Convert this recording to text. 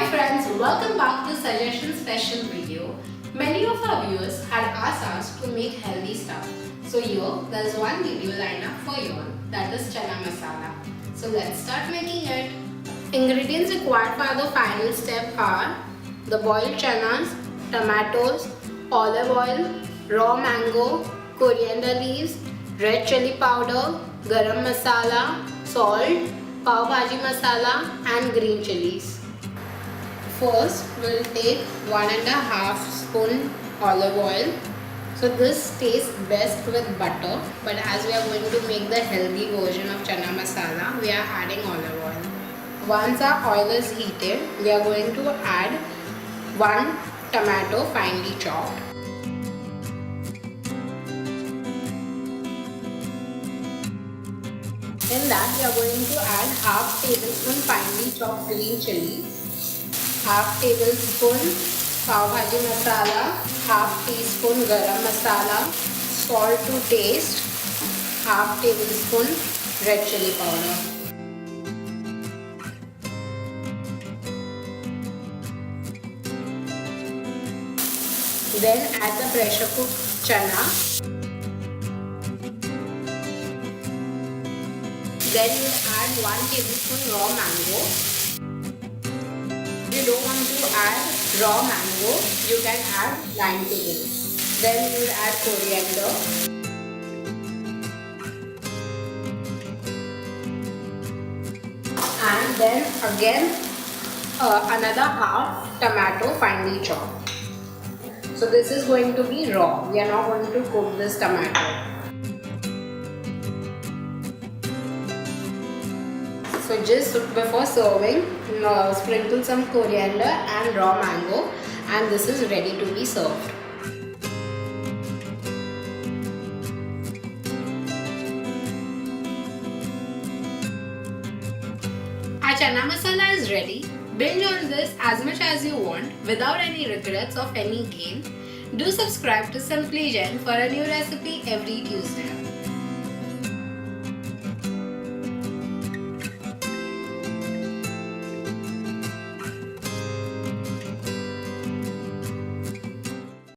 Hi friends, welcome back to Suggestion Special video. Many of our viewers had asked us to make healthy stuff. So here, there is one video lined up for you all, that is Chana Masala. So let's start making it. Ingredients required for the final step are the boiled chanas, tomatoes, olive oil, raw mango, coriander leaves, red chili powder, garam masala, salt, pav bhaji masala and green chilies. First, we'll take 1.5 spoon olive oil. So this tastes best with butter, but as we are going to make the healthy version of chana masala, we are adding olive oil. Once our oil is heated, we are going to add 1 tomato finely chopped. In that, we are going to add half tablespoon finely chopped green chili, half tablespoon pav bhaji masala, half teaspoon garam masala, salt to taste, half tablespoon red chili powder. Then add the pressure cooked chana. Then you add 1 tablespoon raw mango. If you don't want to add raw mango, you can add lime to this. Then you will add coriander. And then again another half tomato finely chopped. So this is going to be raw. We are not going to cook this tomato. So just before serving, sprinkle some coriander and raw mango, and this is ready to be served. Our chana masala is ready. Binge on this as much as you want without any regrets of any gain. Do subscribe to Simply Jain for a new recipe every Tuesday.